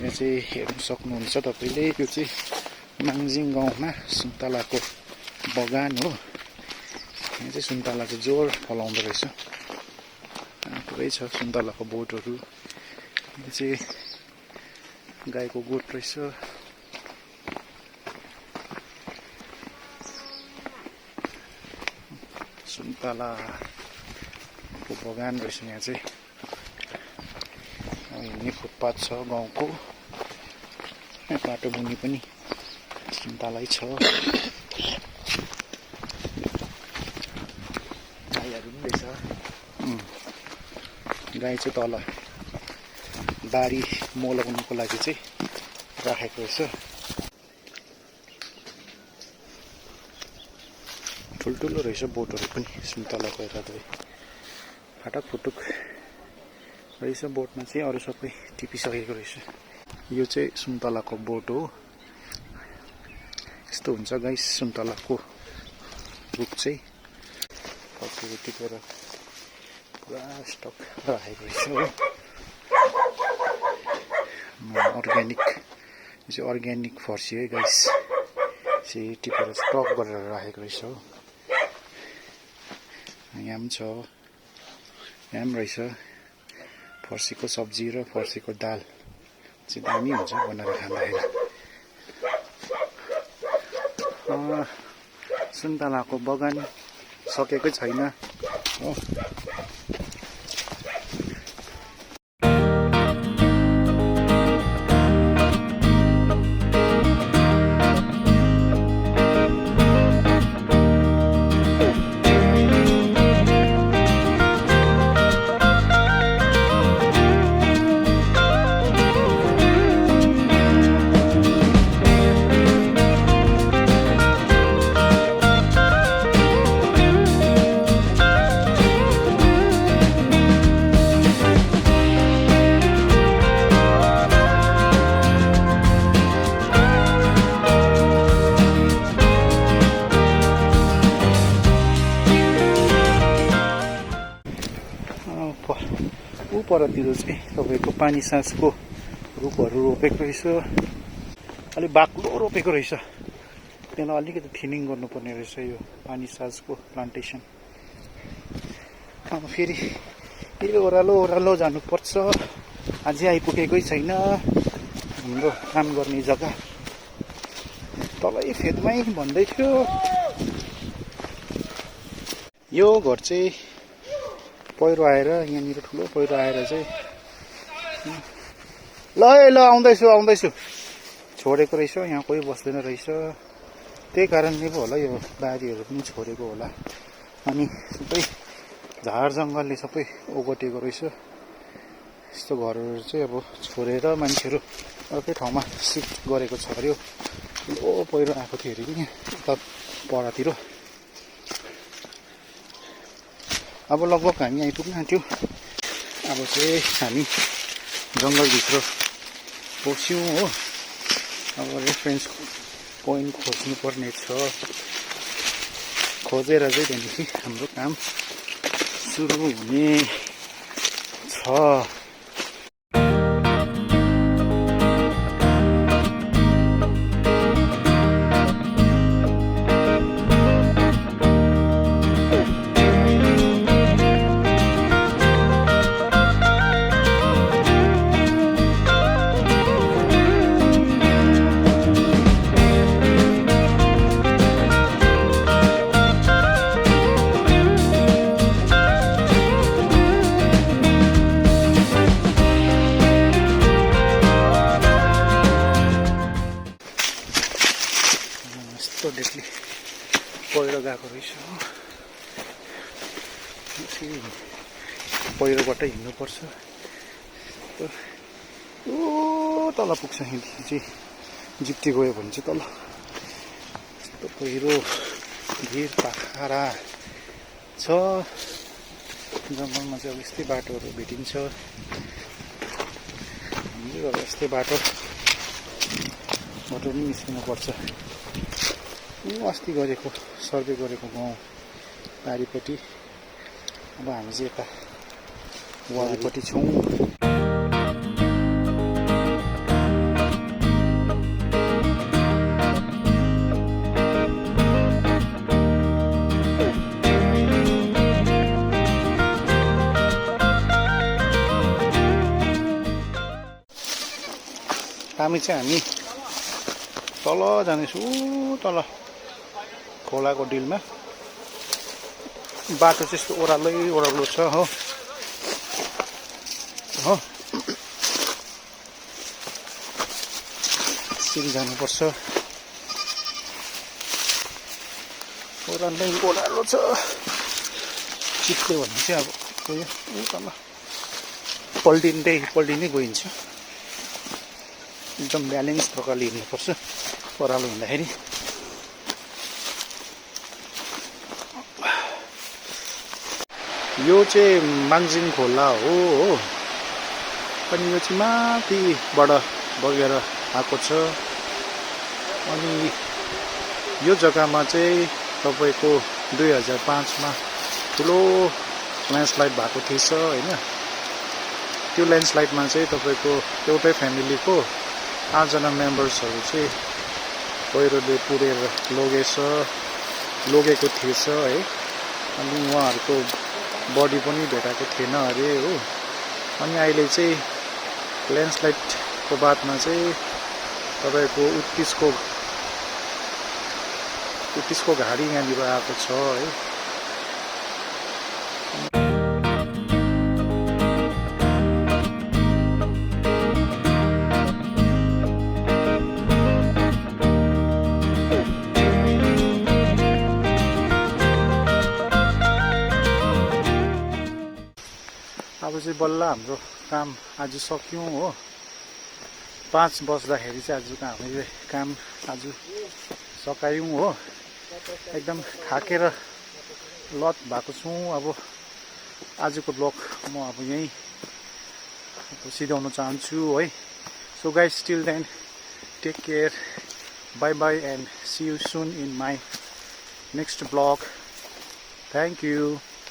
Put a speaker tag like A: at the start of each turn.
A: यहाँ चाहिँ हेर्न सक्नुहुन्छ तपाईले यो चाहिँ माङजिङ गाउँमा सुन्तलाको बगान हो। यहाँ चाहिँ सुन्तला चाहिँ जोर फलाउँदो रहेछ। पुरै छ सुन्तलाको बोटहरू। यो चाहिँ गाईको गोठ रहेछ। सुन्तलाको बगान रहेछ यहाँ चाहिँ। हिँड्ने फुटपाथ छ गाउँको। बाटो मुनि पनि सुन्तलै छ। गाईहरू पनि रहेछ। गाई चाहिँ तल बारी मोलाउनुको लागि चाहिँ राखेको रहेछ। ठुल्ठुलो रहेछ बोटहरू पनि सुन्तलाको हेर्दै। फाटक फुटुक रहेछ बोटमा चाहिँ। अरू सबै टिपिसकेको रहेछ। यो चाहिँ सुन्तलाको बोट हो। यस्तो हुन्छ गाइस सुन्तलाको रुख चाहिँ। कसरी टिपेर पुरा स्टक राखेको रहेछ हो। अर्ग्यानिक, यो चाहिँ अर्ग्यानिक फर्सी है गाइस। चाहिँ टिपेर स्टक गरेर राखेको रहेछ हो। यहाँ पनि छ, यहाँ पनि रहेछ। फर्सीको सब्जी र फर्सीको दाल चाहिँ दामी हुन्छ बनाएर खाँदाखेरि। सुन्तलाको बगान सकेकै छैन हो। परतिर चाहिँ तपाईको पानी साँझको रुखहरू रोपेको रहेछ। अलि बाक्लो रोपेको रहेछ। त्यसलाई अलिकति थिनिङ गर्नुपर्ने रहेछ यो पानी साँझको प्लान्टेसन। अब फेरि ओह्रालो ओह्रालो जानुपर्छ। अझै आइपुगेकै छैन हाम्रो काम गर्ने जग्गा। तलै फेदमै भन्दै थियो। यो घर चाहिँ पहिरो आएर, यहाँनिर ठुलो पहिरो आएर चाहिँ ल आउँदैछु छोडेको रहेछ। यहाँ कोही बस्दैन रहेछ। त्यही कारणले पो होला यो बारीहरू पनि छोडेको होला। अनि सबै झार जङ्गलले सबै ओगटेको रहेछ। यस्तो घरहरू चाहिँ अब छोडेर मान्छेहरू अर्कै ठाउँमा सिफ्ट गरेको छ अरे। ठुलो पहिरो आएको थियो अरे नि यता परातिर। अब लगभग हामी आइपुग्न आँट्यौँ। अब चाहिँ हामी जङ्गलभित्र पस्यौँ हो। अब रेफरेन्स पोइन्ट खोज्नुपर्ने छ। खोजेर चाहिँ त्यहाँदेखि हाम्रो काम सुरु हुने छ। डेटली पहिरो गएको रहेछ। पहिरोबाटै हिँड्नुपर्छ। ओ तल पुग्छ। यहाँदेखि चाहिँ जिप्टी गयो भने चाहिँ तल यस्तो पहिरो भिर पाखरा छ। जङ्गलमा चाहिँ अब यस्तै बाटोहरू भेटिन्छ। हामीले अब यस्तै बाटोबाट पनि निस्किनुपर्छ। अस्ति गरेको सर्वे गरेको गाउँ पारिपट्टि। अब हामी चाहिँ यता वारीपट्टि छौँ। हामी चाहिँ हामी तल जानेछु तल खोलाको डिलमा बाटो चाहिँ यस्तो ओह्रालै ओह्रालो छ हो यसरी जानुपर्छ ओह्रालै ओह्रालो छ चिप्ले भने चाहिँ अब गयो तल पल्टिँदै गइन्छ एकदम ब्यालेन्स प्रकारले हिँड्नुपर्छ ओह्रालो हिँड्दाखेरि यो चाहिँ माङजिङ खोला हो अनि यो चाहिँ माथिबाट बगेर आएको छ अनि यो जग्गामा चाहिँ तपाईको 2005 मा ठुलो ल्यान्डस्लाइड भएको थिएछ हैन त्यो ल्यान्डस्लाइडमा चाहिँ तपाईको एउटै फ्यामिलीको 8 जना मेम्बर्सहरु चाहिँ पहिरोले पुरेर लगेको थिएछ है अनि उहाँहरुको बडी पनि भेटाएको थिएन अरे हो अनि अहिले चाहिँ ल्यान्डस्लाइडको बादमा चाहिँ तपाईको उत्तिसको घाडी यहाँनिर आएको छ है अब चाहिँ बल्ल हाम्रो काम आज सक्यौं हो 5 बज्दाखेरि चाहिँ आजको हामीले काम आज सकायौं हो एकदम थाकेर लत भएको छौं अब आजको ब्लग म अब यही सिधाउन चाहन्छु है so guys till then take care bye bye and see you soon in my next blog thank you